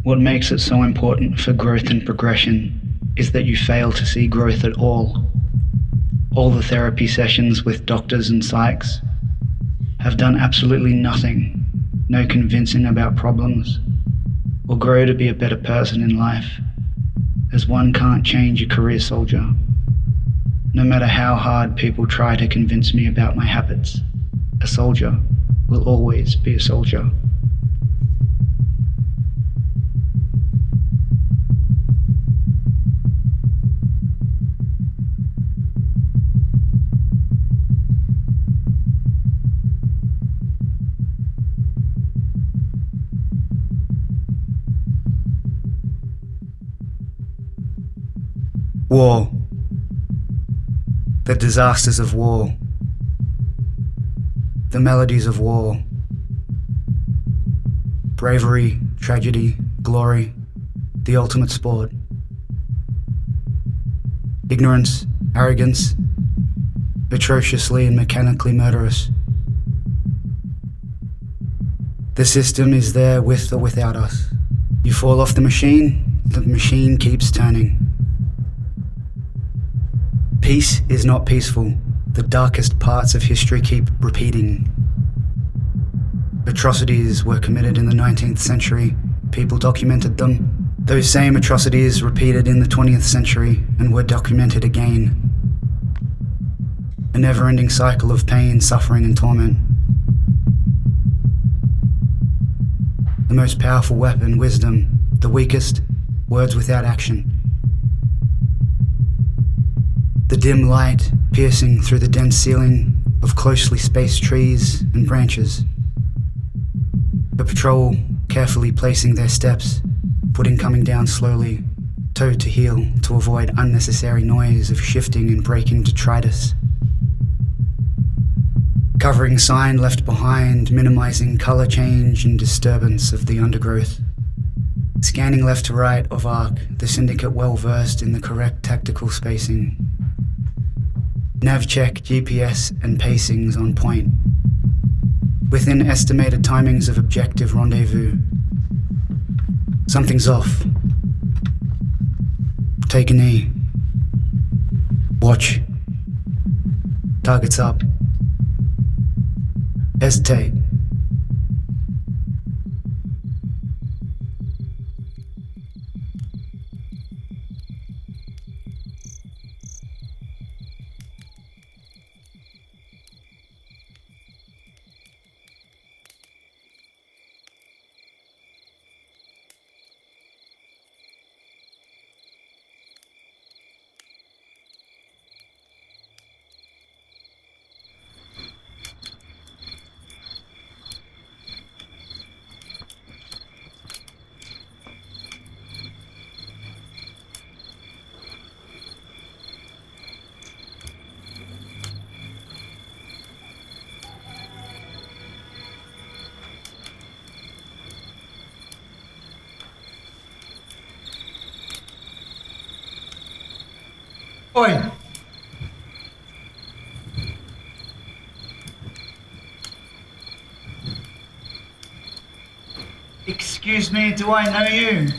What makes it so important for growth and progression is that you fail to see growth at all. All the therapy sessions with doctors and psychs have done absolutely nothing, no convincing about problems, or grow to be a better person in life, as one can't change a career soldier. No matter how hard people try to convince me about my habits, a soldier will always be a soldier. War. The disasters of war. The melodies of war. Bravery, tragedy, glory, the ultimate sport. Ignorance, arrogance, atrociously and mechanically murderous. The system is there with or without us. You fall off the machine keeps turning. Peace is not peaceful. The darkest parts of history keep repeating. Atrocities were committed in the 19th century. People documented them. Those same atrocities repeated in the 20th century and were documented again. A never-ending cycle of pain, suffering, and torment. The most powerful weapon, wisdom. The weakest, words without action. The dim light piercing through the dense ceiling of closely spaced trees and branches. A patrol carefully placing their steps, footing coming down slowly, toe to heel to avoid unnecessary noise of shifting and braking detritus. Covering sign left behind, minimizing color change and disturbance of the undergrowth. Scanning left to right of arc, the syndicate well versed in the correct tactical spacing. Nav check, GPS, and pacings on point. Within estimated timings of objective rendezvous. Something's off. Take a knee. Watch. Target's up. Hesitate. Oi! Excuse me, do I know you?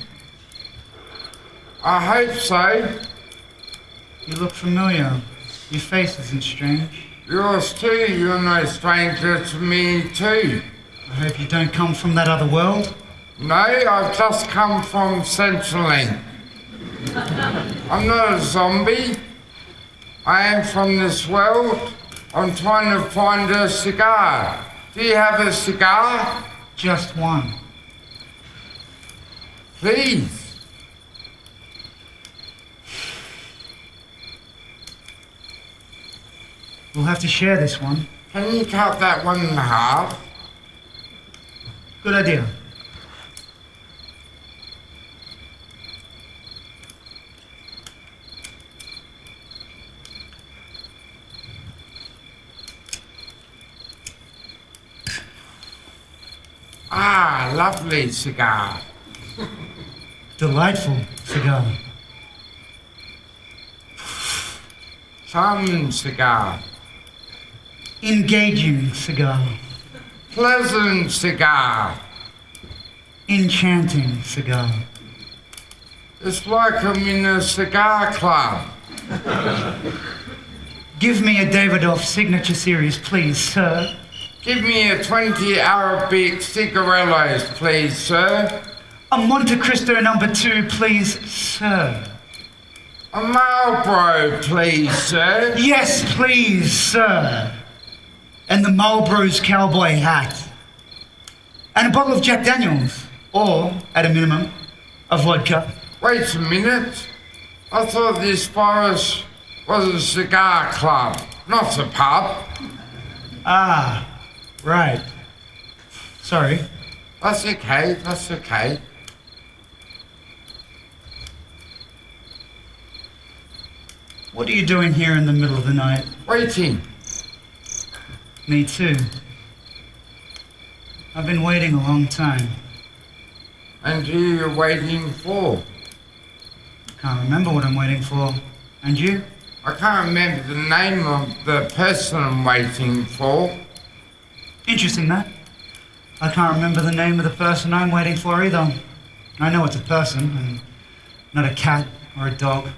I hope so. You look familiar. Your face isn't strange. Yours too, you're no stranger to me too. I hope you don't come from that other world. No, I've just come from Centrelink. I'm not a zombie. I am from this world. I'm trying to find a cigar. Do you have a cigar? Just one. Please. We'll have to share this one. Can you cut that one in half? Good idea. Ah, lovely cigar. Delightful cigar. Charming cigar. Engaging cigar. Pleasant cigar. enchanting cigar. It's like I'm in a cigar club. Give me a Davidoff signature series, please, sir. Give me a 20 Arabic cigarillos, please, sir. A Monte Cristo #2, please, sir. A Marlboro, please, sir. Yes, please, sir. And the Marlboro's cowboy hat. And a bottle of Jack Daniels. Or, at a minimum, a vodka. Wait a minute. I thought this forest was a cigar club, not a pub. Ah, right. Sorry. That's okay, that's okay. What are you doing here in the middle of the night? Waiting. Me too. I've been waiting a long time. And who are you waiting for? Can't remember what I'm waiting for. And you? I can't remember the name of the person I'm waiting for. Interesting, that. I can't remember the name of the person I'm waiting for either. I know it's a person, and not a cat or a dog.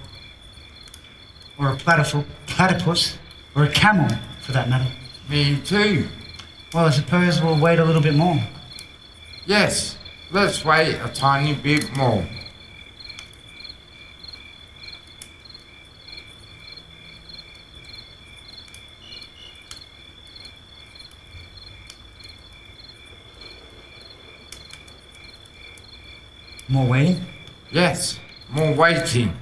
Or a platypus, or a camel, for that matter. Me too. Well, I suppose we'll wait a little bit more. Yes, let's wait a tiny bit more. More waiting? Yes, more waiting.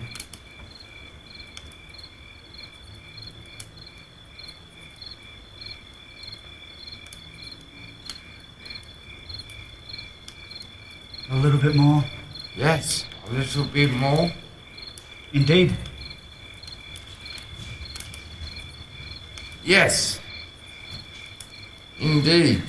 A little bit more? Yes, a little bit more. Indeed. Yes, indeed.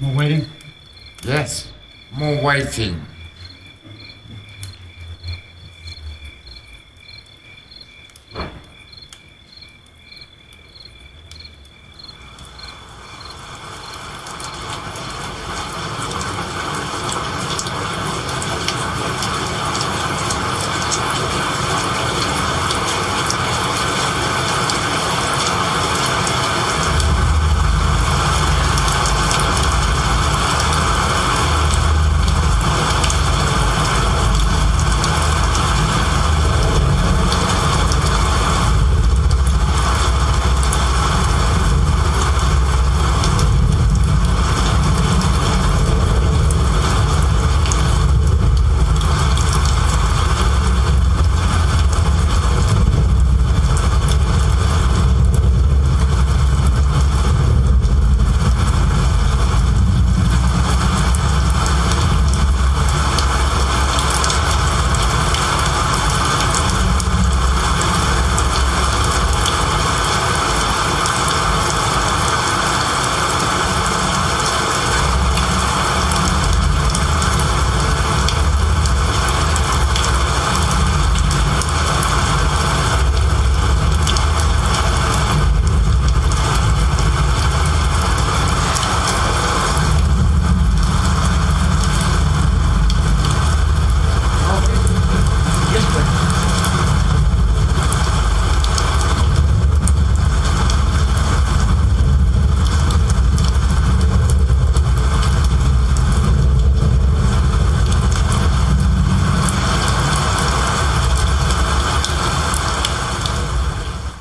More waiting? Yes, more waiting.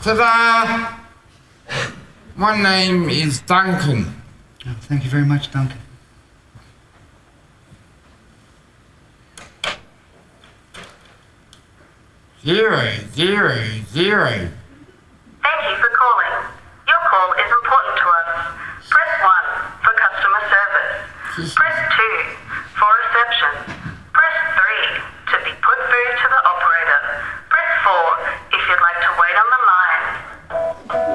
Ta-da! My name is Duncan. Oh, thank you very much, Duncan. Zero, zero, zero. Thank you for calling. Your call is important to us. Press 1 for customer service. Press 2 for reception. Press the operator. Press 4 if you'd like to wait on the line.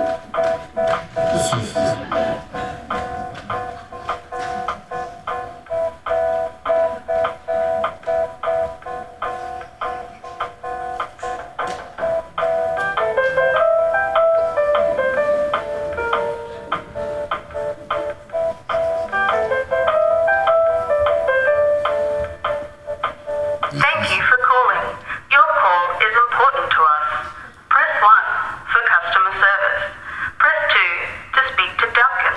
Thank you for calling. Your call is important to us. Press 1 for customer service. Press 2 to speak to Duncan.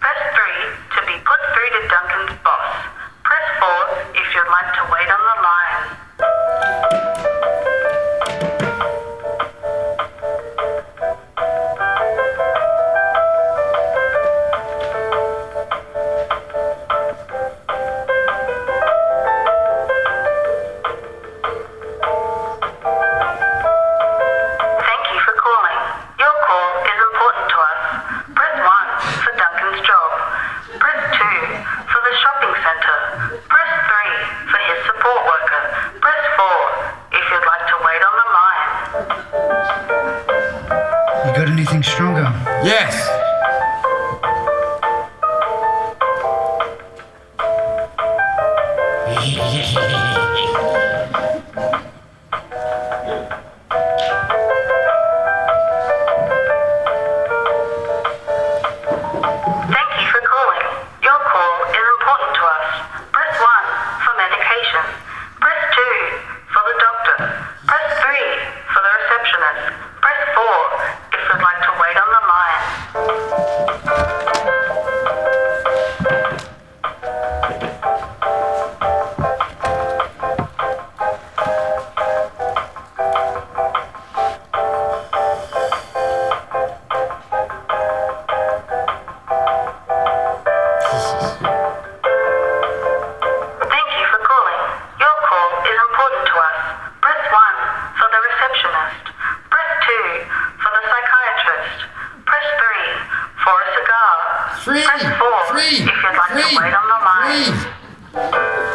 Press 3 to be put through to Duncan's boss. Press 4 if you'd like to wait on the line. Thank you for calling. Your call is important to us. Press 1 for Duncan's job. Press 2 for the shopping centre. Press 3 for his support worker. Press 4 if you'd like to wait on the line. You got anything stronger? Yes. Thank you for calling. Your call is important to us. Press 1 for medication. Press 2 for the doctor. Press 3 for the receptionist. Press 4 if you'd like to wait on the line. Thank you for calling. Your call is important to us. Press 1 for the receptionist. Press 2 for the psychiatrist. Press 3 for a cigar. Three. Press 4 Three. if you'd like Three. to wait on the line. Three.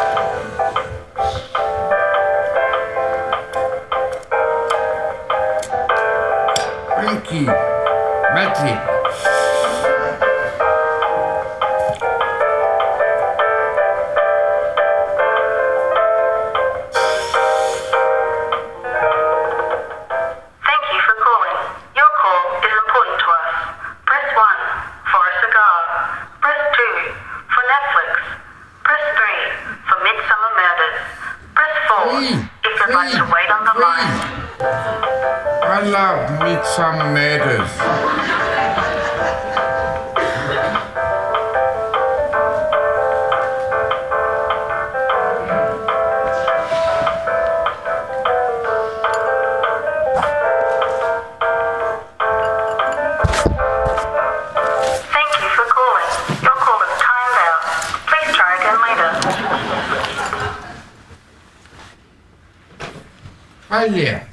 Thank you. That's it. Thank you for calling. Your call is important to us. Press 1 for a cigar. Press 2 for Netflix. Press 3 for Midsummer Murders. Press 4 if you'd like to wait on the line. I love Midsummer Murders. Thank you for calling. Your call is timed out. Please try again later. Failure.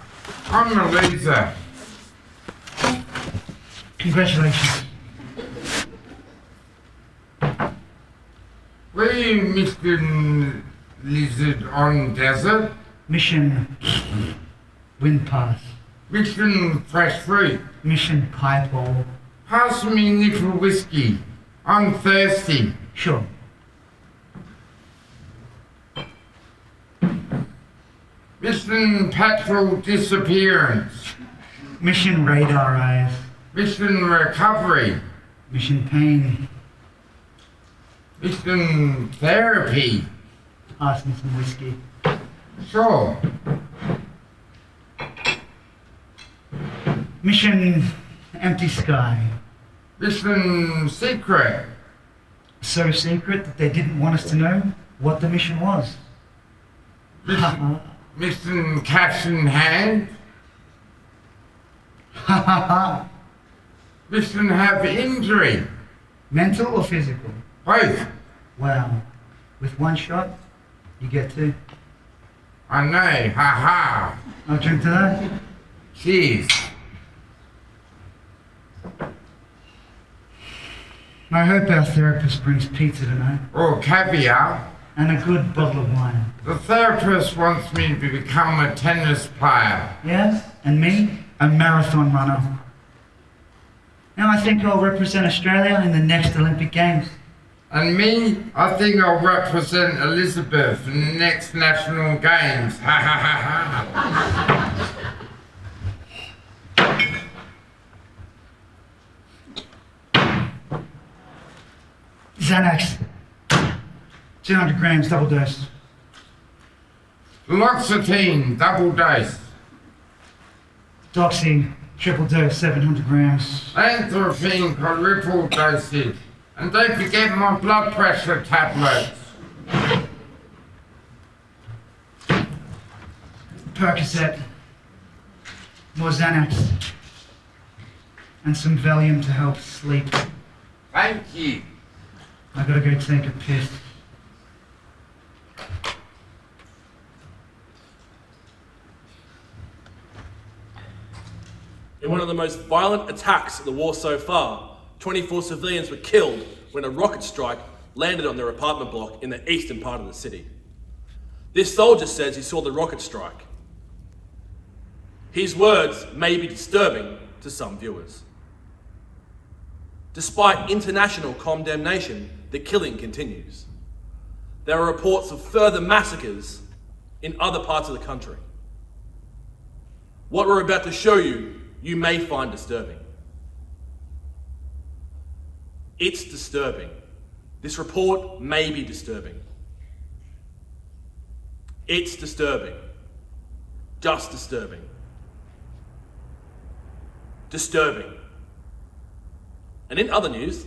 I'm a loser. Congratulations. Were you Mr. Lizard on Desert? Mission Wind Pass. Mr. Fresh Fruit? Mission Pieball. Pass me a nipple whiskey. I'm thirsty. Sure. Mission Patrol Disappearance. Mission Radar Eyes. Mission Recovery. Mission Pain. Mission Therapy. Pass me some whiskey. Sure. Mission Empty Sky. Mission Secret. So secret that they didn't want us to know what the mission was. Mission Cash in Hand. Ha ha ha. Mission Have Injury. Mental or physical? Both. Wow. With one shot, you get two. I know. Ha ha. I'll drink to that. Cheers. I hope our therapist brings pizza tonight. Or caviar. And a good bottle of wine. The therapist wants me to become a tennis player. Yes? And me? A marathon runner. Now I think I'll represent Australia in the next Olympic Games. And me, I think I'll represent Elizabeth in the next National Games. Ha ha ha ha. Xanax. 200 grams, double dose. Loxetine, double dose. Doxy, triple dose, 700 grams. Anthropine, quadruple dosage. And don't forget my blood pressure tablets. Percocet. More Xanax. And some Valium to help sleep. Thank you. I gotta go take a piss. In one of the most violent attacks of the war so far, 24 civilians were killed when a rocket strike landed on their apartment block in the eastern part of the city. This soldier says he saw the rocket strike. His words may be disturbing to some viewers. Despite international condemnation, the killing continues. There are reports of further massacres in other parts of the country. What we're about to show you, you may find disturbing. It's disturbing. This report may be disturbing. It's disturbing. Just disturbing. Disturbing. And in other news,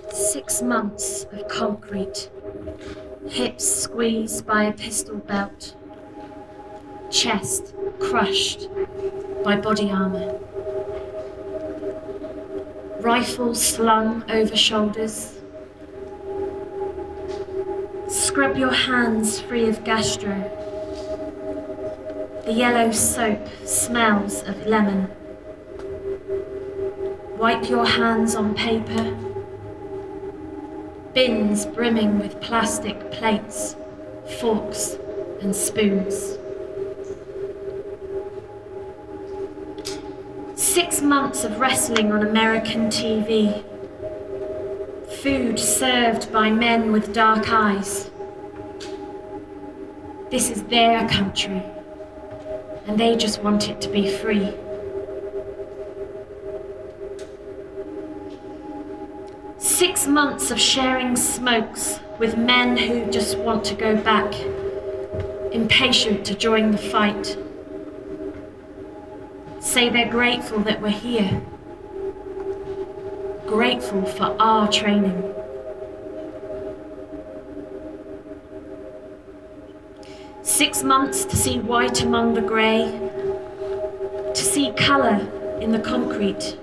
"6 months of concrete, hips squeezed by a pistol belt, chest crushed by body armor, rifle slung over shoulders, scrub your hands free of gastro, the yellow soap smells of lemon, wipe your hands on paper, bins brimming with plastic plates, forks and spoons. 6 months of wrestling on American TV. Food served by men with dark eyes. This is their country, and they just want it to be free. Six months of sharing smokes with men who just want to go back, impatient to join the fight. Say they're grateful that we're here, grateful for our training. Six months to see white among the grey, to see colour in the concrete,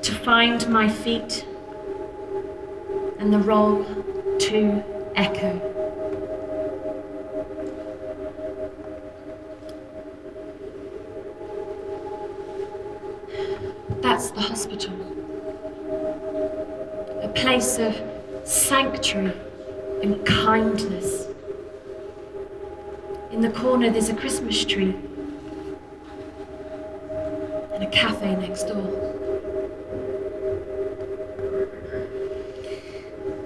to find my feet and the roll to echo. That's the hospital. A place of sanctuary and kindness. In the corner there's a Christmas tree and a cafe next door.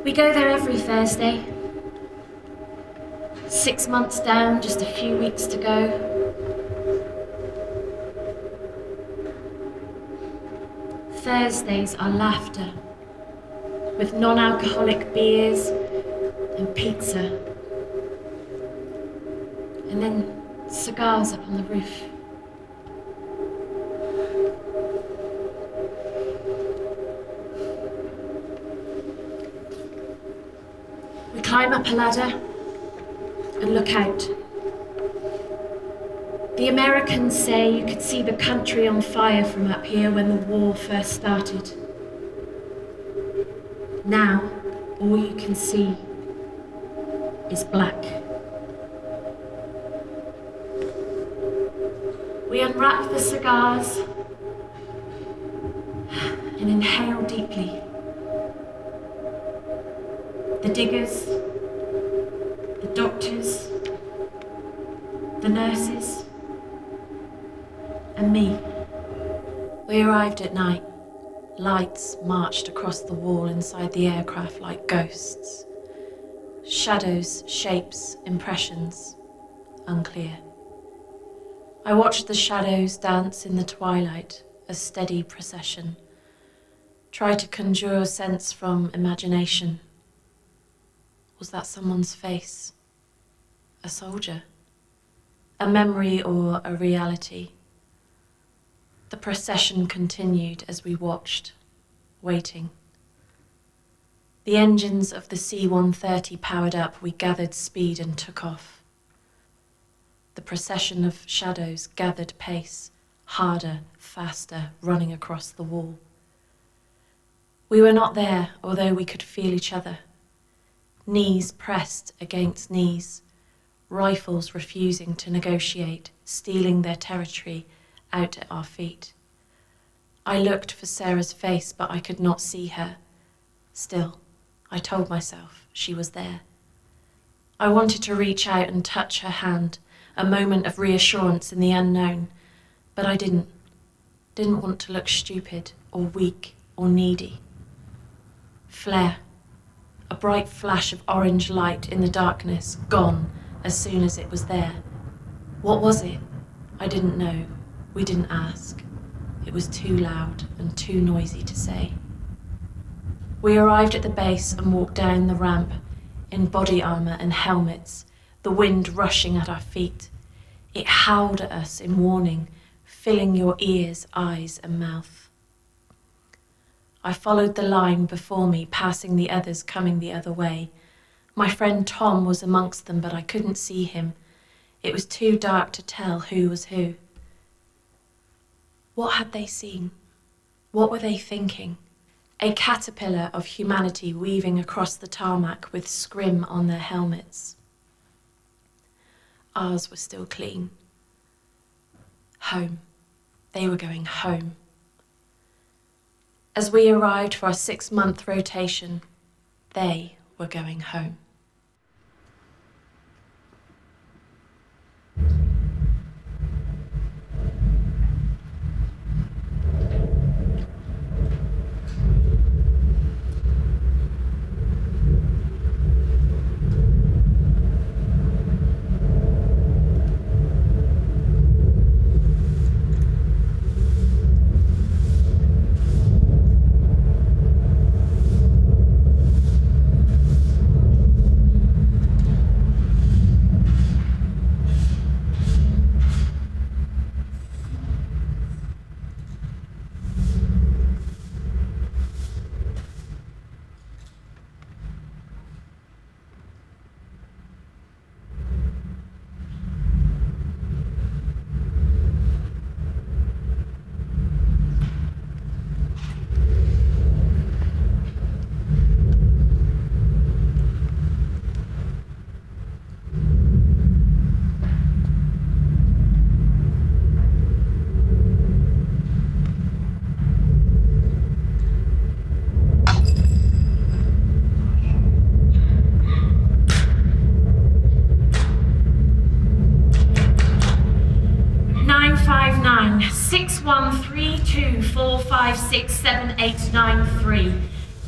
We go there every Thursday. 6 months down, just a few weeks to go. Thursdays are laughter, with non-alcoholic beers and pizza. And then cigars up on the roof. We climb up a ladder and look out. The Americans say you could see the country on fire from up here when the war first started. Now, all you can see is black. We unwrap the cigars and inhale deeply. The diggers, the doctors, the nurses, and me. We arrived at night. Lights marched across the wall inside the aircraft like ghosts. Shadows, shapes, impressions, unclear. I watched the shadows dance in the twilight, a steady procession. Tried to conjure a sense from imagination. Was that someone's face? A soldier? A memory or a reality? The procession continued as we watched, waiting. The engines of the C-130 powered up, we gathered speed and took off. The procession of shadows gathered pace, harder, faster, running across the wall. We were not there, although we could feel each other. Knees pressed against knees, rifles refusing to negotiate, stealing their territory out at our feet. I looked for Sarah's face, but I could not see her. Still, I told myself she was there. I wanted to reach out and touch her hand, a moment of reassurance in the unknown, but I didn't. Didn't want to look stupid or weak or needy. Flare. A bright flash of orange light in the darkness, gone as soon as it was there. What was it? I didn't know. We didn't ask. It was too loud and too noisy to say. We arrived at the base and walked down the ramp in body armor and helmets, the wind rushing at our feet. It howled at us in warning, filling your ears, eyes, and mouth. I followed the line before me, passing the others coming the other way. My friend Tom was amongst them, but I couldn't see him. It was too dark to tell who was who. What had they seen? What were they thinking? A caterpillar of humanity weaving across the tarmac with scrim on their helmets. Ours were still clean. Home. They were going home. As we arrived for our 6-month rotation, they were going home.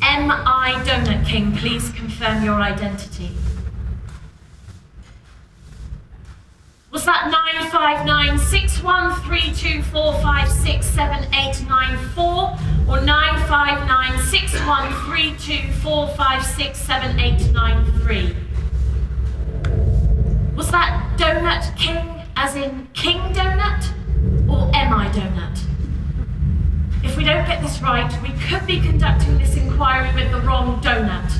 M.I. Donut King, please confirm your identity. Was that 959-6132456789 or 959-6132456789? Was that Donut King as in King Donut or M.I. Donut? If we don't get this right, we could be conducting this inquiry with the wrong donut.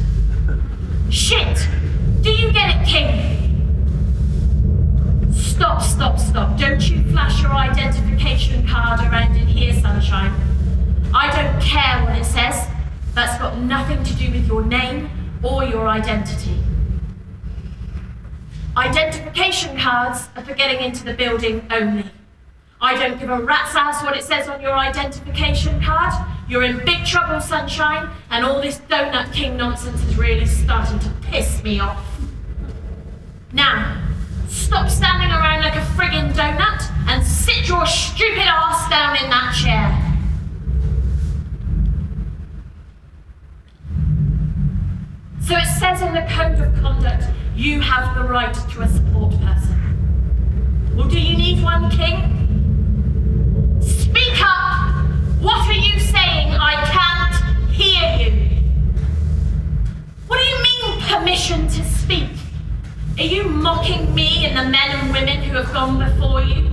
Shit! Do you get it, King? Stop. Don't you flash your identification card around in here, sunshine. I don't care what it says. That's got nothing to do with your name or your identity. Identification cards are for getting into the building only. I don't give a rat's ass what it says on your identification card. You're in big trouble, sunshine, and all this Donut King nonsense is really starting to piss me off. Now, stop standing around like a friggin' donut and sit your stupid ass down in that chair. So it says in the code of conduct, you have the right to a support person. Well, do you need one, King? Speak up! What are you saying? I can't hear you. What do you mean, permission to speak? Are you mocking me and the men and women who have gone before you?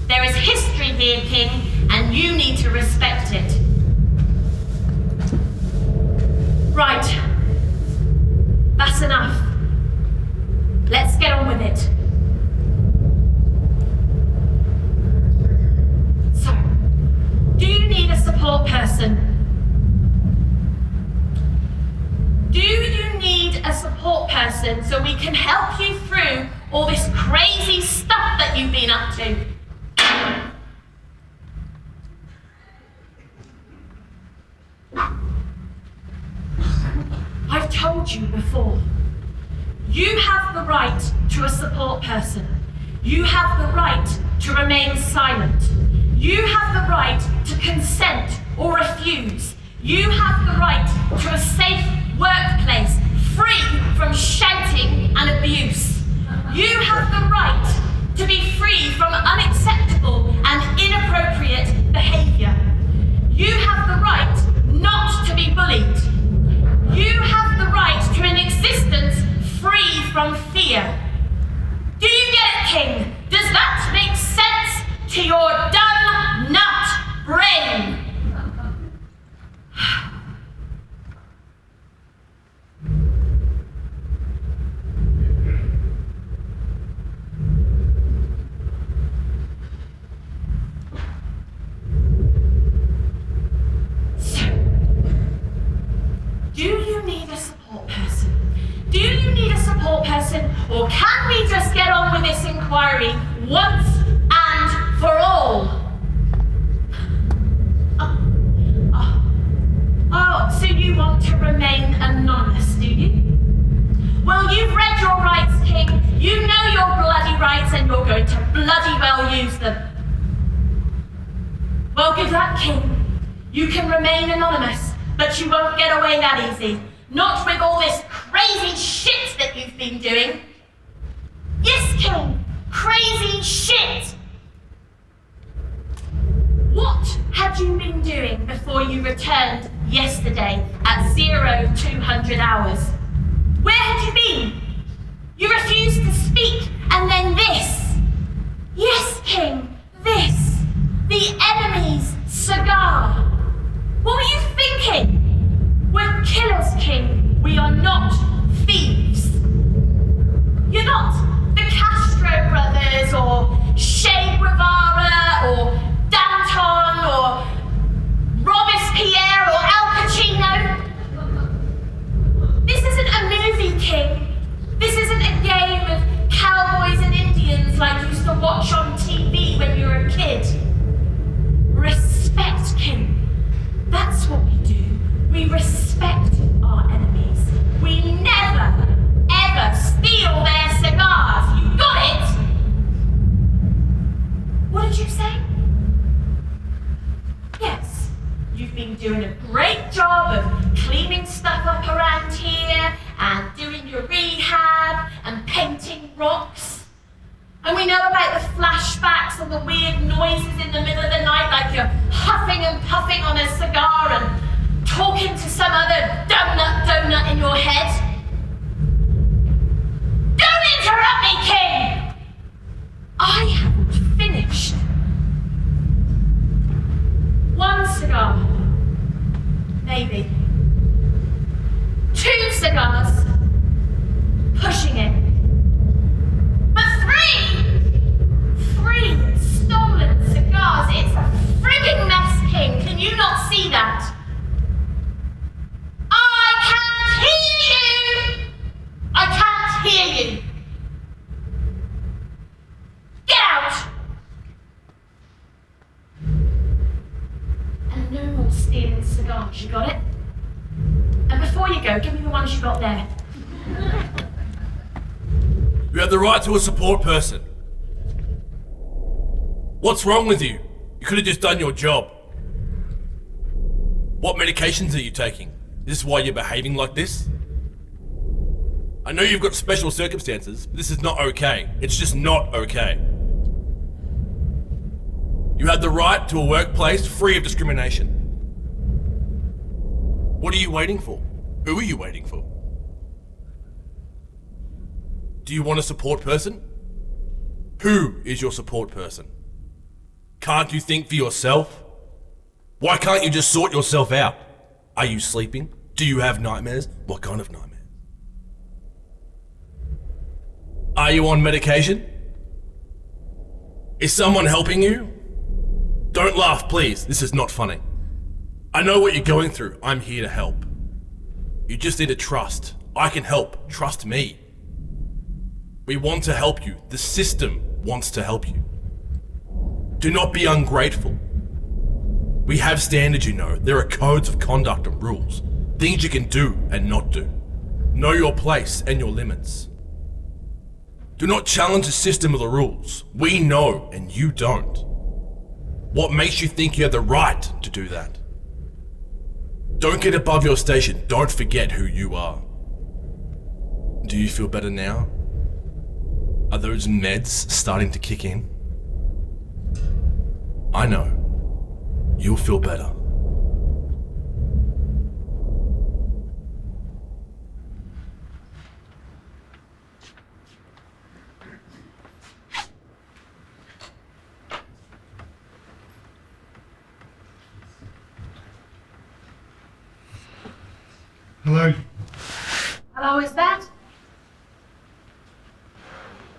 There is history here, King, and you need to respect it. Right. That's enough. Let's get on with it. So, do you need a support person? Do you need a support person so we can help you through all this crazy stuff that you've been up to? I've told you before. You have the right to a support person. You have the right to remain silent. You have the right to consent or refuse. You have the right to a safe workplace, free from shouting and abuse. You have the right to be free from unacceptable and inappropriate behaviour. You have the right not to be bullied. You have the right to an existence free from fear. Do you get it, King? Does that make sense to your dumb nut brain? Do you need a support person? Do you need a support person, or can we just get on with this inquiry once and for all? So you want to remain anonymous, do you? Well, you've read your rights, King. You know your bloody rights, and you're going to bloody well use them. Well, good luck, King. You can remain anonymous, but you won't get away that easy. Not with all this crazy shit that you've been doing. Yes, King, crazy shit. What had you been doing before you returned yesterday at 0200 hours? Where had you been? You refused to speak, and then this. Yes, King, this. The enemy's cigar. What were you thinking? We're killers, King. We are not thieves. You're not the Castro brothers, or Che Guevara, or Danton, or Robespierre, or Al Pacino. This isn't a movie, King. This isn't a game of cowboys and Indians like you used to watch on TV when you were a kid. Respect, King. That's what we do. We respect our enemies. We never, ever steal their cigars. You got it? What did you say? Yes, you've been doing a great job of cleaning stuff up around here and doing your rehab and painting rocks. And we know about the flashbacks and the weird noises in the middle of the night, like you're huffing and puffing on a cigar and talking to some other donut in your head. Don't interrupt me, King! I haven't finished. One cigar. Maybe. 2 cigars. Pushing it. But 3 stolen cigars. It's a frigging mess, King. Can you not see that? I can't hear you! I can't hear you! lunch, you got it? And before you go, give me the ones you got there. You have the right to a support person. What's wrong with you? You could have just done your job. What medications are you taking? Is this why you're behaving like this? I know you've got special circumstances, but this is not okay. It's just not okay. You have the right to a workplace free of discrimination. What are you waiting for? Who are you waiting for? Do you want a support person? Who is your support person? Can't you think for yourself? Why can't you just sort yourself out? Are you sleeping? Do you have nightmares? What kind of nightmares? Are you on medication? Is someone helping you? Don't laugh, please. This is not funny. I know what you're going through. I'm here to help. You just need to trust. I can help. Trust me. We want to help you. The system wants to help you. Do not be ungrateful. We have standards, you know. There are codes of conduct and rules. Things you can do and not do. Know your place and your limits. Do not challenge the system or the rules. We know and you don't. What makes you think you have the right to do that? Don't get above your station. Don't forget who you are. Do you feel better now? Are those meds starting to kick in? I know. You'll feel better. Hello? Hello, is that?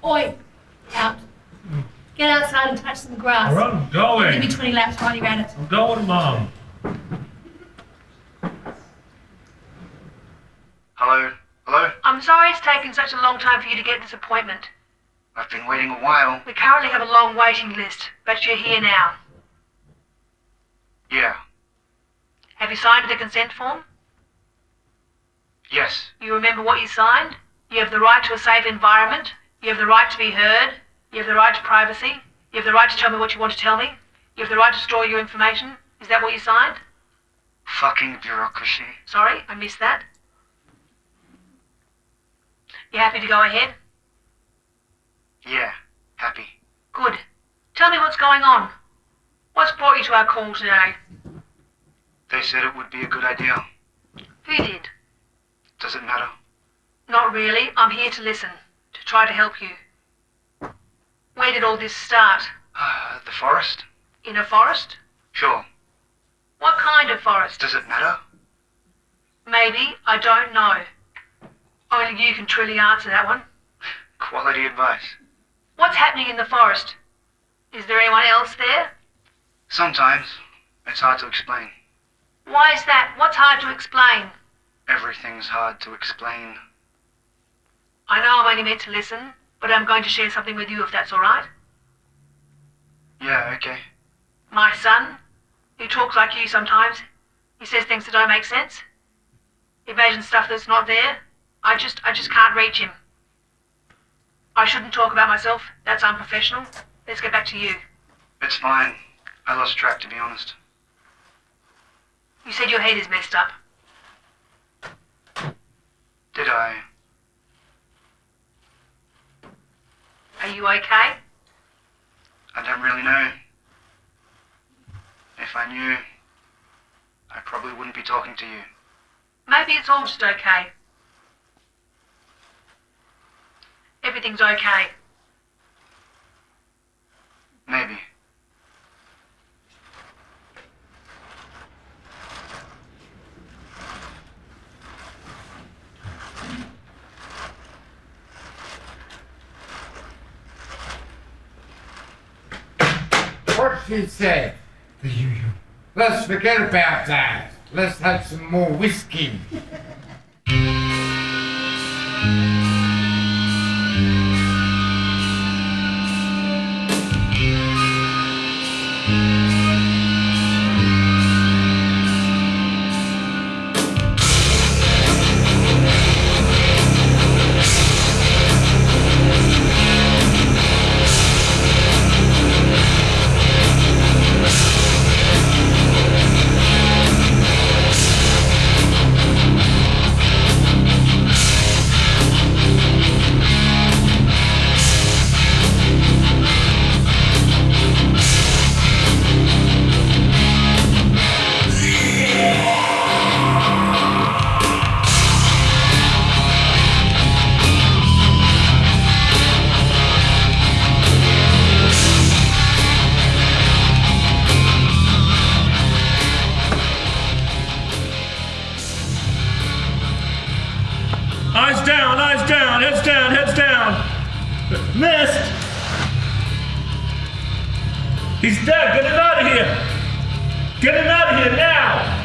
Oi, out. Get outside and touch some grass. All right, I'm going. Give me 20 laps while you're at it. I'm going, Mum. Hello? Hello? I'm sorry it's taken such a long time for you to get this appointment. I've been waiting a while. We currently have a long waiting list, but you're here now. Yeah. Have you signed the consent form? Yes. You remember what you signed? You have the right to a safe environment. You have the right to be heard. You have the right to privacy. You have the right to tell me what you want to tell me. You have the right to store your information. Is that what you signed? Fucking bureaucracy. Sorry, I missed that. You happy to go ahead? Yeah. Happy. Good. Tell me what's going on. What's brought you to our call today? They said it would be a good idea. Who did? Does it matter? Not really. I'm here to listen, to try to help you. Where did all this start? The forest? In a forest? Sure. What kind of forest? Does it matter? Maybe. I don't know. Only you can truly answer that one. Quality advice. What's happening in the forest? Is there anyone else there? Sometimes. It's hard to explain. Why is that? What's hard to explain? Everything's hard to explain. I know I'm only meant to listen, but I'm going to share something with you if that's all right. Yeah, okay. My son, he talks like you sometimes. He says things that don't make sense. He imagines stuff that's not there. I just can't reach him. I shouldn't talk about myself. That's unprofessional. Let's get back to you. It's fine. I lost track, to be honest. You said your head is messed up. Did I? Are you okay? I don't really know. If I knew, I probably wouldn't be talking to you. Maybe it's all just okay. Everything's okay. Maybe. What she said. The usual. Let's forget about that. Let's have some more whiskey. missed! He's dead! Get him out of here! Get him out of here now!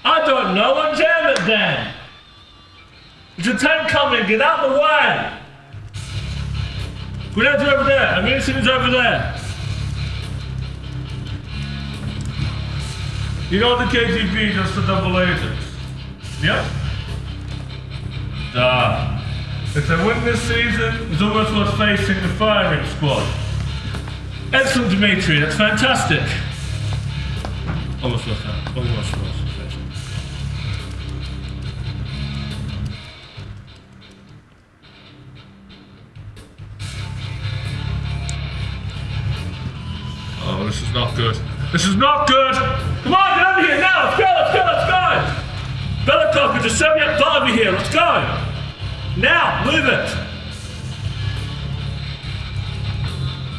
I don't know, unjam it then! There's a tank coming, get out of the way! Grenades are over there, ammunition's over there. You know the KGB does for double agents? Yep. Duh. If they win this season, it's almost worth facing the firing squad. Excellent, Dimitri, that's fantastic. Almost worth that. Almost worth it. Oh, this is not good. This is not good! Come on, get over here now! Let's go, let's go, let's go! Belikov is a Soviet butt over here, let's go! Now, move it!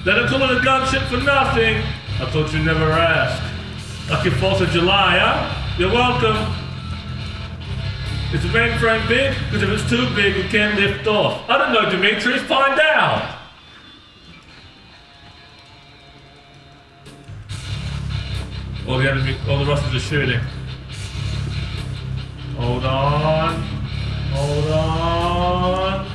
Let him call it a gunship for nothing. I thought you'd never ask. Like your 4th of July, huh? You're welcome. Is the mainframe big? Because if it's too big, it can't lift off. I don't know, Dimitri, find out! All the Russians are shooting. Hold on. Hold on.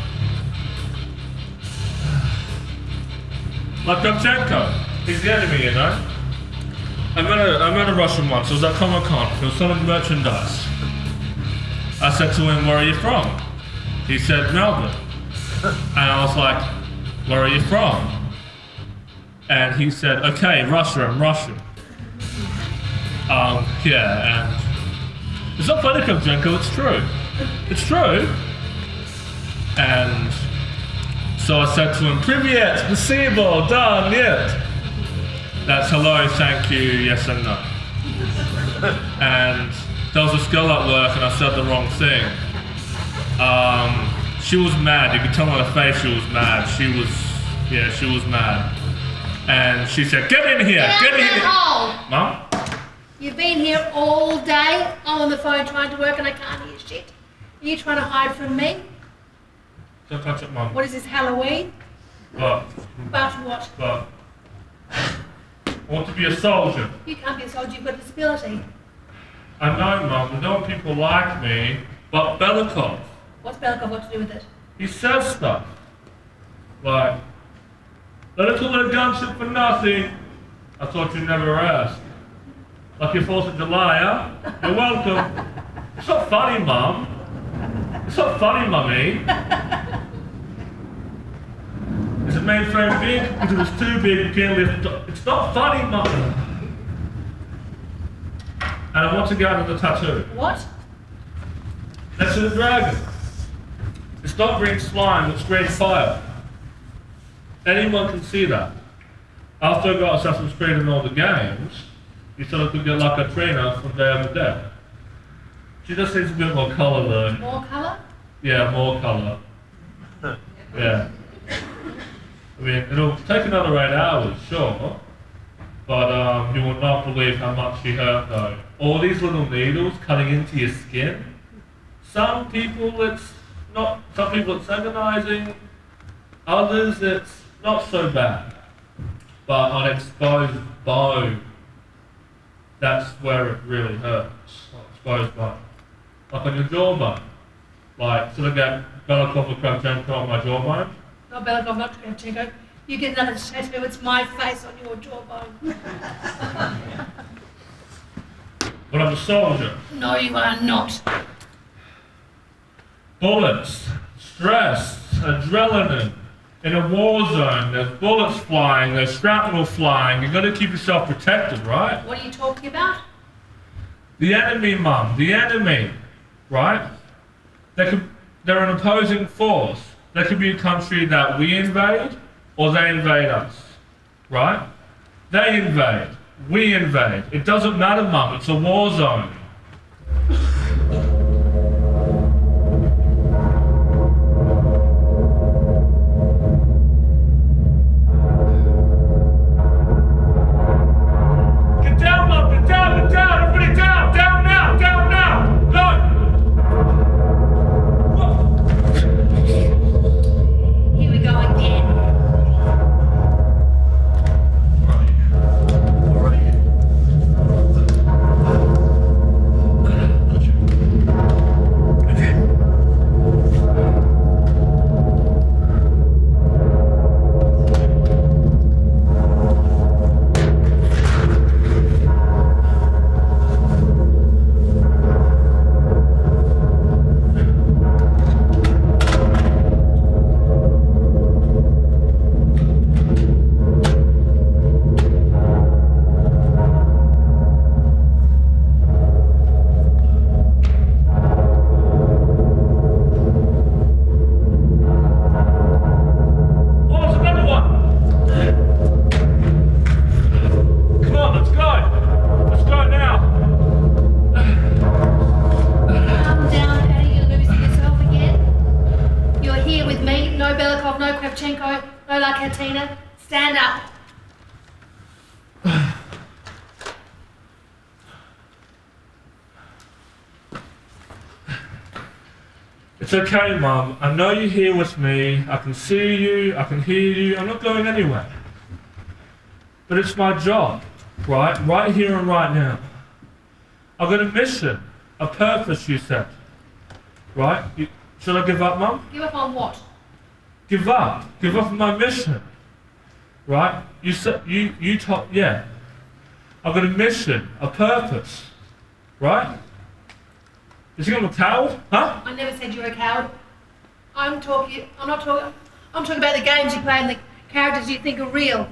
Lukashenko, he's the enemy, you know? I met a Russian once, it was at Comic-Con, he was selling merchandise. I said to him, where are you from? He said, Melbourne. And I was like, where are you from? And he said, okay, Russia, I'm Russian. Yeah, and it's not funny, Kravchenko, it's true. It's true. And so I said to him, Privyet, spasibo, da, нет. That's hello, thank you, yes and no. And there was this girl at work and I said the wrong thing. She was mad, you could tell on her face she was mad. She was mad. And she said, get in here, get in here. Mum? You've been here all day. I'm on the phone trying to work and I can't hear shit. Are you trying to hide from me? Don't touch it, Mum. What is this, Halloween? What? But what? What? I want to be a soldier. You can't be a soldier, you've got a disability. I know, Mum. I know people like me, but Belikov. What's Belikov got to do with it? He says stuff. Like, let it call it a gunship for nothing. I thought you'd never ask. Like your 4th of July, huh? You're welcome. It's not funny, Mum. It's not funny, Mummy. Is the mainframe big? Because if it's too big, you can't lift it. It's not funny, Mum. And I want to go into the tattoo. What? Next to the dragon. It's not green slime, it's green fire. Anyone can see that. After I got Assassin's Creed in all the games, you said I could get like a trainer from Day of the Dead. She just needs a bit more colour though. More colour? Yeah, more colour. Yeah. I mean, it'll take another 8 hours, sure. But you will not believe how much she hurt though. All these little needles cutting into your skin. Some people it's agonizing. Others it's not so bad. But on exposed bone, that's where it really hurts. Exposed bone. Like on your jawbone. Like, should I get Belikov or Kravchenko on my jawbone? Not Belikov, not Kravchenko. You get another tattoo, it's my face on your jawbone. But I'm a soldier. No, you are not. Bullets, stress, adrenaline. In a war zone, there's bullets flying, there's shrapnel flying. You've got to keep yourself protected, right? What are you talking about? The enemy, Mum, the enemy, right? They're an opposing force. There could be a country that we invade, or they invade us, right? They invade, we invade. It doesn't matter, Mum, it's a war zone. Here we go again. like her, Tina? Stand up. It's okay, Mum. I know you're here with me. I can see you. I can hear you. I'm not going anywhere. But it's my job, right? Right here and right now. I've got a mission, a purpose, you said. Right? Should I give up, Mum? Give up on what? Give up. Give up on my mission. Right? You said, you told, yeah. I've got a mission, a purpose. Right? Is he on the towel? Huh? I never said you're a coward. I'm talking about the games you play and the characters you think are real.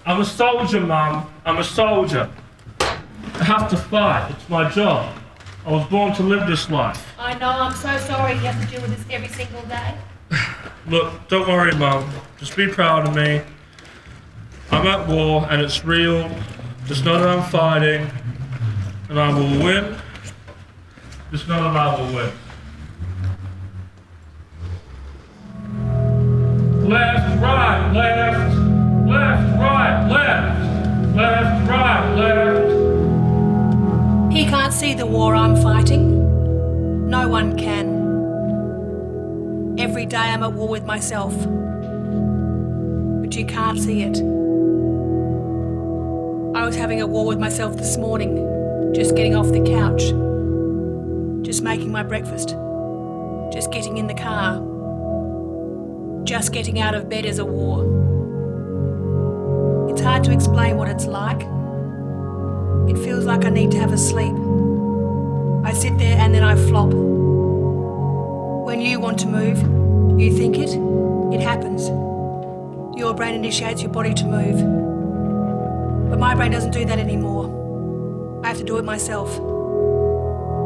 I'm a soldier, Mum. I'm a soldier. I have to fight. It's my job. I was born to live this life. I know, I'm so sorry you have to deal with this every single day. Look, don't worry, Mum. Just be proud of me. I'm at war, and it's real. Just know that I'm fighting, and I will win. Just know that I will win. Left, right, left. Left, right, left. Left, right, left. He can't see the war I'm fighting. No one can. Every day I'm at war with myself. But you can't see it. I was having a war with myself this morning, just getting off the couch, just making my breakfast, just getting in the car. Just getting out of bed is a war. It's hard to explain what it's like. It feels like I need to have a sleep. I sit there and then I flop. When you want to move, you think it happens. Your brain initiates your body to move. But my brain doesn't do that anymore. I have to do it myself.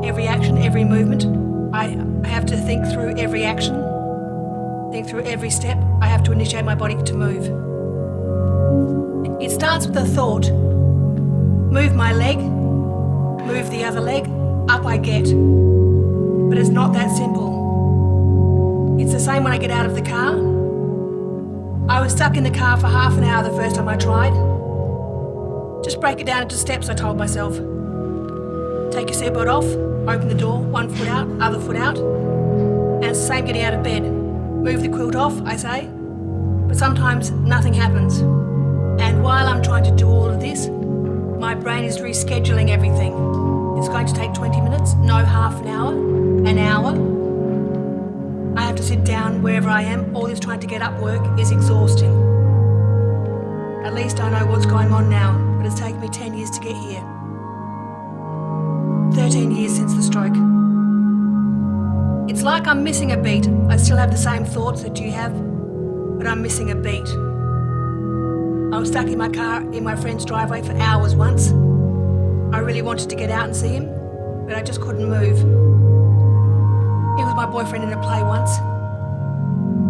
Every action, every movement, I have to think through every action, think through every step. I have to initiate my body to move. It starts with a thought. Move my leg, move the other leg, up I get. But it's not that simple. It's the same when I get out of the car. I was stuck in the car for half an hour the first time I tried. Just break it down into steps, I told myself. Take your seatbelt off, open the door, one foot out, other foot out. And it's the same getting out of bed. Move the quilt off, I say. But sometimes nothing happens. And while I'm trying to do all of this, my brain is rescheduling everything. It's going to take 20 minutes, no half an hour, an hour. I have to sit down wherever I am. All this trying to get up work is exhausting. At least I know what's going on now, but it's taken me 10 years to get here. 13 years since the stroke. It's like I'm missing a beat. I still have the same thoughts that you have, but I'm missing a beat. I was stuck in my car in my friend's driveway for hours once. I really wanted to get out and see him, but I just couldn't move. He was my boyfriend in a play once.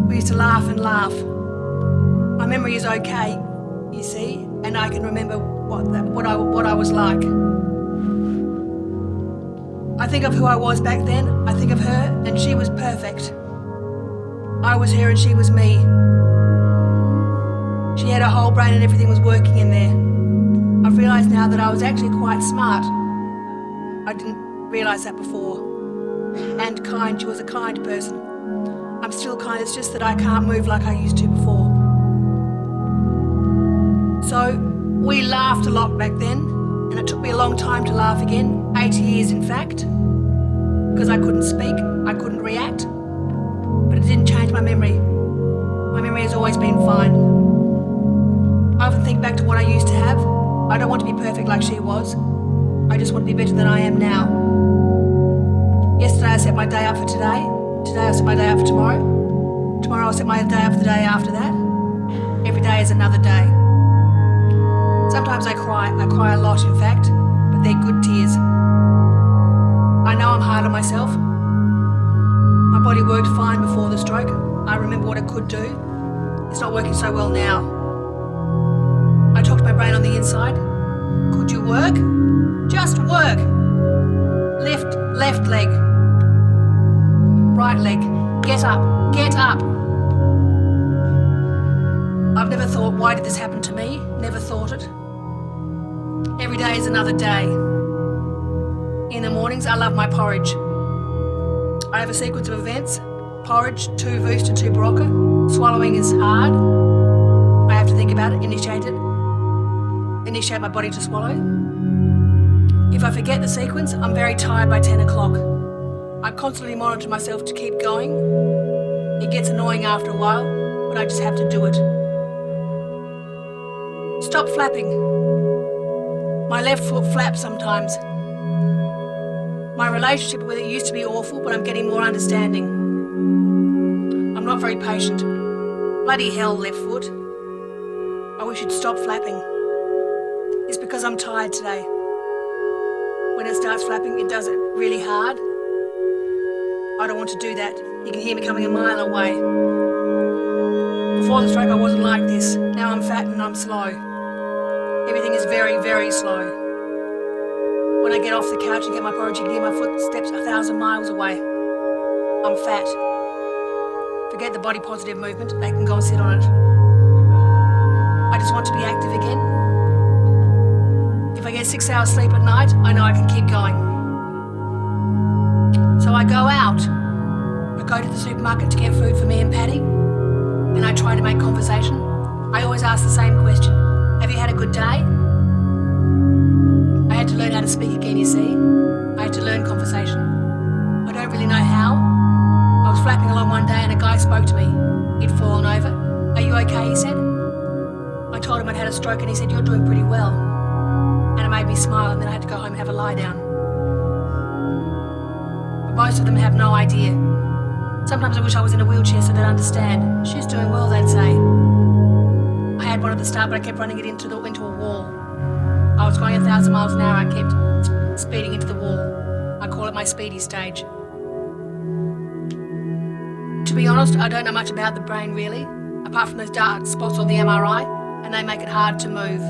We used to laugh and laugh. My memory is okay, you see, and I can remember what I was like. I think of who I was back then. I think of her, and she was perfect. I was her and she was me. She had a whole brain and everything was working in there. I've realised now that I was actually quite smart. I didn't realise that before. And kind, she was a kind person. I'm still kind, it's just that I can't move like I used to before. So, we laughed a lot back then, and it took me a long time to laugh again, 8 years in fact, because I couldn't speak, I couldn't react, but it didn't change my memory. My memory has always been fine. I often think back to what I used to have. I don't want to be perfect like she was. I just want to be better than I am now. Yesterday I set my day up for today. Today I set my day up for tomorrow. Tomorrow I'll set my day up for the day after that. Every day is another day. Sometimes I cry a lot in fact, but they're good tears. I know I'm hard on myself. My body worked fine before the stroke. I remember what it could do. It's not working so well now. I talked to my brain on the inside. Could you work? Just work. Lift left leg. Right leg. Get up. Get up. I've never thought, why did this happen to me? Never thought it. Every day is another day. In the mornings, I love my porridge. I have a sequence of events. Porridge, 2 Voost and 2 Bureaucratic. Swallowing is hard. I have to think about it, initiate my body to swallow. If I forget the sequence, I'm very tired by 10 o'clock. I constantly monitor myself to keep going. It gets annoying after a while, but I just have to do it. Stop flapping. My left foot flaps sometimes. My relationship with it used to be awful, but I'm getting more understanding. I'm not very patient. Bloody hell, left foot. I wish you'd stop flapping. It's because I'm tired today. When it starts flapping, it does it really hard. I don't want to do that. You can hear me coming a mile away. Before the stroke, I wasn't like this. Now I'm fat and I'm slow. Everything is very, very slow. When I get off the couch and get my porridge, you can hear my footsteps 1,000 miles away. I'm fat. Forget the body positive movement. They can go and sit on it. I just want to be active again. If I get 6 hours sleep at night, I know I can keep going. So I go out. I go to the supermarket to get food for me and Patty, and I try to make conversation. I always ask the same question. Have you had a good day? I had to learn how to speak again, you see. I had to learn conversation. I don't really know how. I was flapping along one day and a guy spoke to me. He'd fallen over. Are you okay, he said. I told him I'd had a stroke and he said, you're doing pretty well. And it made me smile, and then I had to go home and have a lie down. But most of them have no idea. Sometimes I wish I was in a wheelchair so they'd understand. She's doing well, they'd say. I had one at the start, but I kept running it into a wall. I was going 1,000 miles an hour, I kept speeding into the wall. I call it my speedy stage. To be honest, I don't know much about the brain really, apart from those dark spots on the MRI, and they make it hard to move.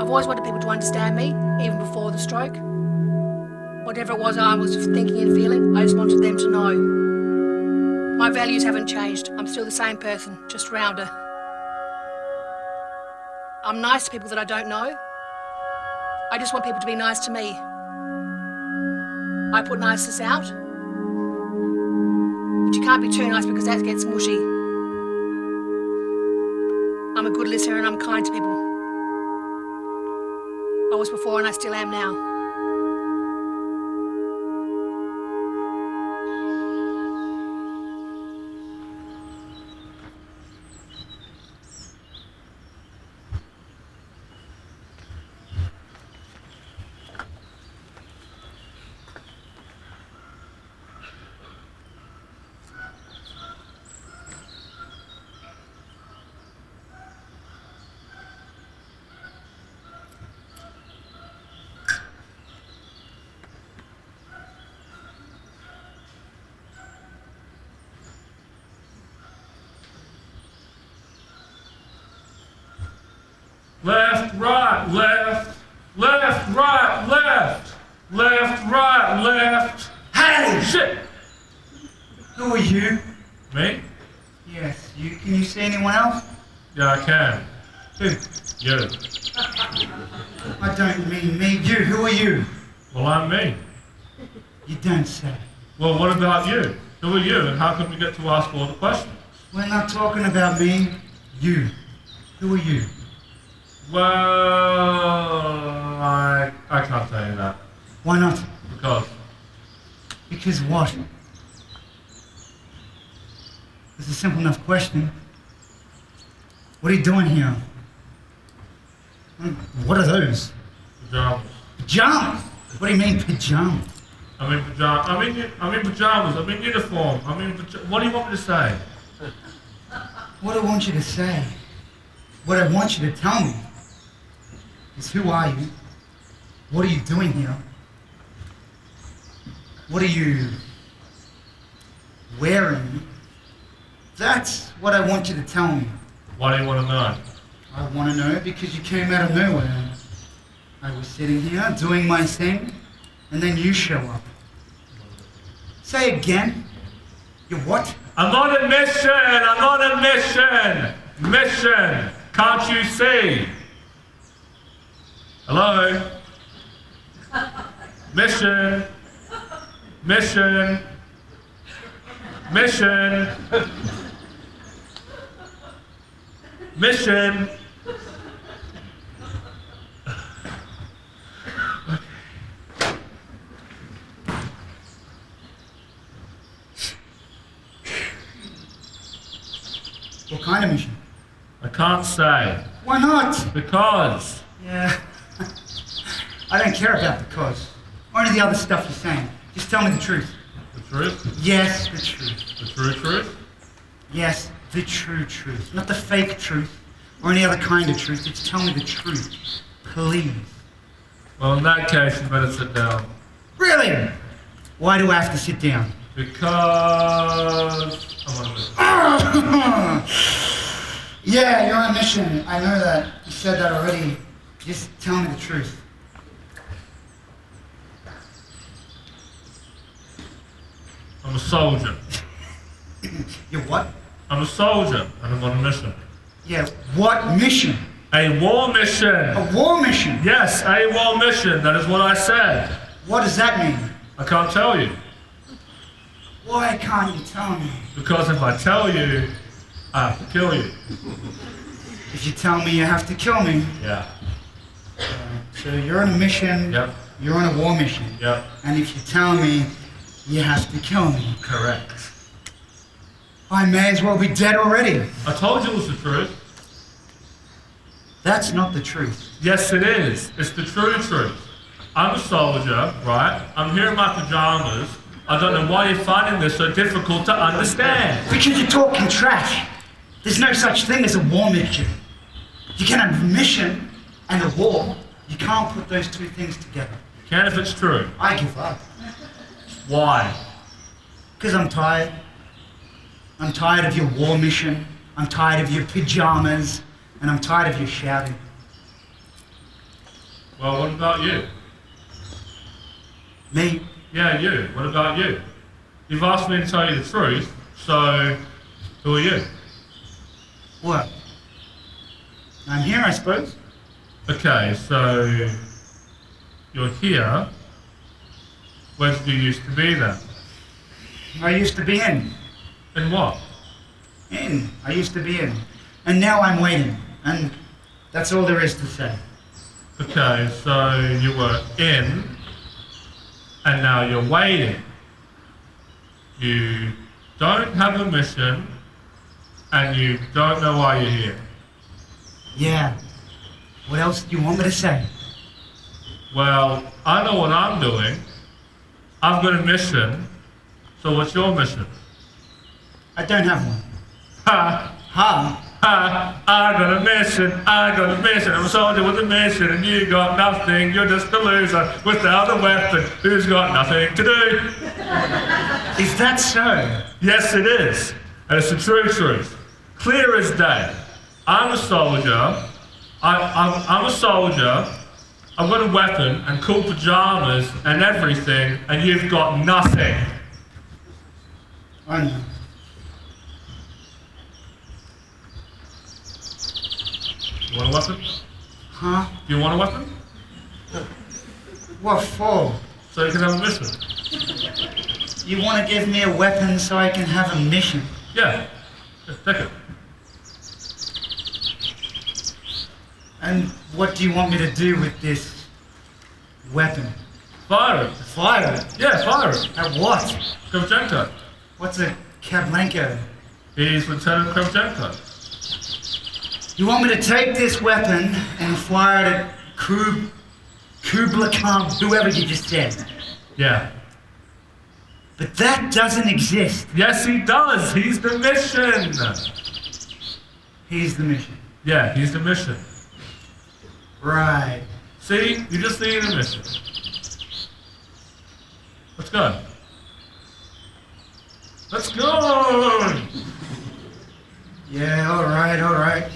I've always wanted people to understand me, even before the stroke. Whatever it was I was thinking and feeling, I just wanted them to know. My values haven't changed. I'm still the same person, just rounder. I'm nice to people that I don't know. I just want people to be nice to me. I put niceness out. But you can't be too nice because that gets mushy. I'm a good listener and I'm kind to people. I was before and I still am now. Left, right, left, left, right, left, left, right, left. Hey! Shit! Who are you? Me? Yes, you. Can you see anyone else? Yeah, I can. Who? You. I don't mean me. You. Who are you? Well, I'm me. You don't say. Well, what about you? Who are you, and how can we get to ask all the questions? We're not talking about me. You. Who are you? Well, I can't tell you that. Why not? Because Because what? It's a simple enough question. What are you doing here? What are those? pajamas. Pajamas? What do you mean pajamas? I'm in pajamas. I'm in pajamas. I'm in uniform. What do you want me to say? What I want you to say, what I want you to tell me, is who are you? What are you doing here? What are you wearing? That's what I want you to tell me. Why do you want to know? I want to know because you came out of nowhere. I was sitting here doing my thing, and then you show up. Say again. You what? I'm on a mission! I'm on a mission! Mission! Can't you see? Hello? Mission! Mission! Mission! Mission! What kind of mission? I can't say. Why not? Because. Yeah. I don't care about the cause. Or any of the other stuff you're saying. Just tell me the truth. The truth? Yes, the truth. The true truth? Yes, the true truth. Not the fake truth or any other kind of truth. Just tell me the truth. Please. Well, in that case, you better sit down. Really? Why do I have to sit down? Because I'm on a mission. Yeah, you're on a mission. I know that. You said that already. Just tell me the truth. I'm a soldier. You're what? I'm a soldier, and I'm on a mission. Yeah, what mission? A war mission. A war mission? Yes, a war mission. That is what I said. What does that mean? I can't tell you. Why can't you tell me? Because if I tell you, I have to kill you. If you tell me you have to kill me. Yeah. So you're on a mission. Yep. You're on a war mission. Yep. And if you tell me you have to kill me. Correct. I may as well be dead already. I told you it was the truth. That's not the truth. Yes, it is. It's the true truth. I'm a soldier, right? I'm here in my pajamas. I don't know why you're finding this so difficult to understand. Because you're talking trash. There's no such thing as a war mission. You can have a mission and a war. You can't put those two things together. You can if it's true. I give up. Why? Because I'm tired. I'm tired of your war mission. I'm tired of your pajamas. And I'm tired of your shouting. Well, what about you? Me? Yeah, you. What about you? You've asked me to tell you the truth, so who are you? What? I'm here, I suppose. Okay, so you're here. Where did you used to be then? I used to be in. In what? In. I used to be in. And now I'm waiting. And that's all there is to say. Okay, so you were in, and now you're waiting. You don't have a mission, and you don't know why you're here. Yeah. What else do you want me to say? Well, I know what I'm doing. I've got a mission. So what's your mission? I don't have one. Ha! Ha! Ha! I got a mission. I got a mission. I'm a soldier with a mission, and you got nothing. You're just a loser without a weapon who's got nothing to do. Is that so? Yes, it is. And it's the true truth. Clear as day. I'm a soldier. I'm a soldier. I've got a weapon and cool pajamas and everything, and you've got nothing. I know. You want a weapon? Huh? Do you want a weapon? What for? So you can have a mission. You want to give me a weapon so I can have a mission? Yeah. Just take it. And what do you want me to do with this weapon? Fire it. Fire it? Yeah, fire it. At what? Kravchenko. What's a Kavlenko? He's Lieutenant Kravchenko. You want me to take this weapon and fire it at Kubla Khan, whoever you just said? Yeah. But that doesn't exist. Yes, he does. He's the mission. He's the mission. Yeah, he's the mission. Right. See? You just need a mission. Let's go. Let's go! Yeah, all right, all right.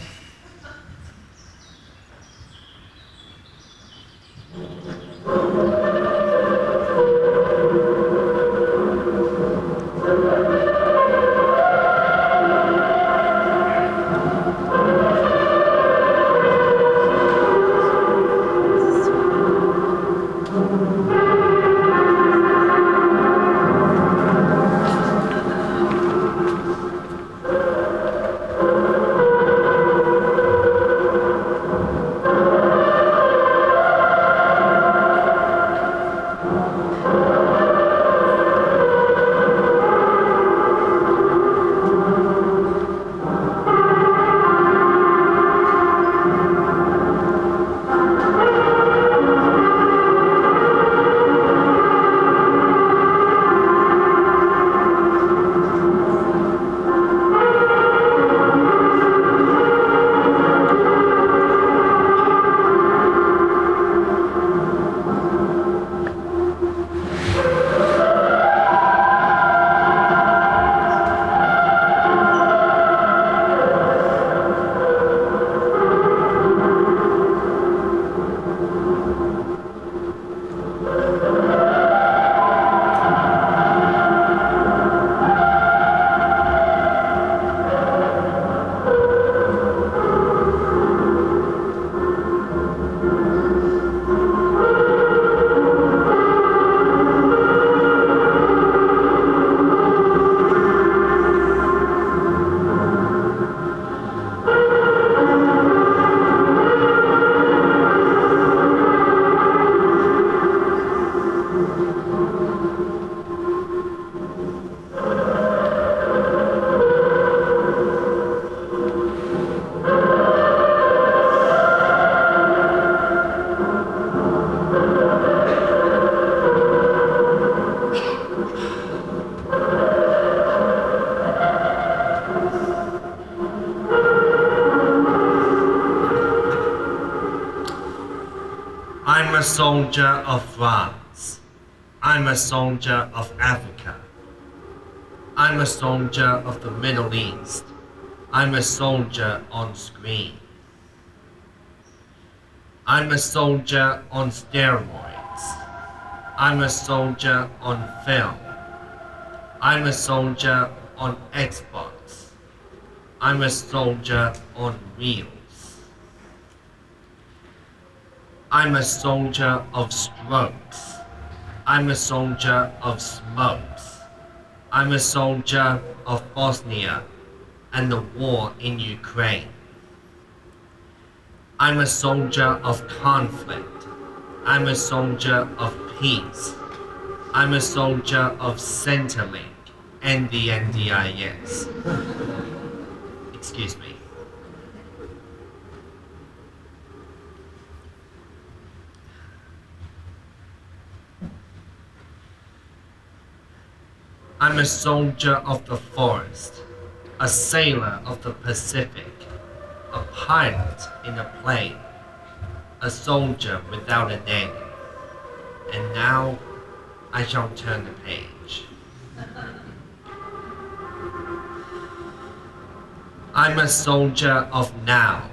a soldier of France. I'm a soldier of Africa. I'm a soldier of the Middle East. I'm a soldier on screen. I'm a soldier on steroids. I'm a soldier on film. I'm a soldier on Xbox. I'm a soldier on Reels. I'm a soldier of strokes. I'm a soldier of smokes. I'm a soldier of Bosnia and the war in Ukraine. I'm a soldier of conflict. I'm a soldier of peace. I'm a soldier of Centrelink and the NDIS. Excuse me. I'm a soldier of the forest, a sailor of the Pacific, a pilot in a plane, a soldier without a name. And now I shall turn the page. I'm a soldier of now.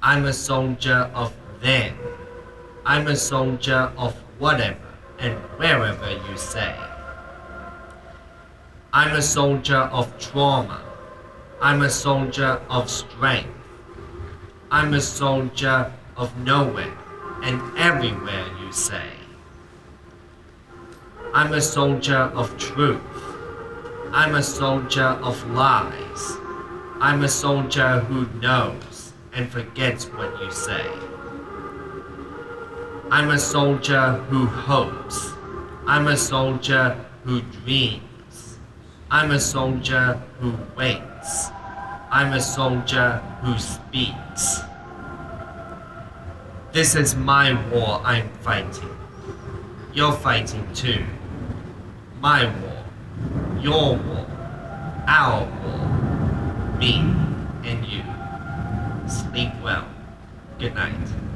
I'm a soldier of then. I'm a soldier of whatever and wherever you say. I'm a soldier of trauma. I'm a soldier of strength. I'm a soldier of nowhere and everywhere you say. I'm a soldier of truth. I'm a soldier of lies. I'm a soldier who knows and forgets what you say. I'm a soldier who hopes. I'm a soldier who dreams. I'm a soldier who waits. I'm a soldier who speaks. This is my war I'm fighting. You're fighting too. My war, your war, our war, me and you. Sleep well. Good night.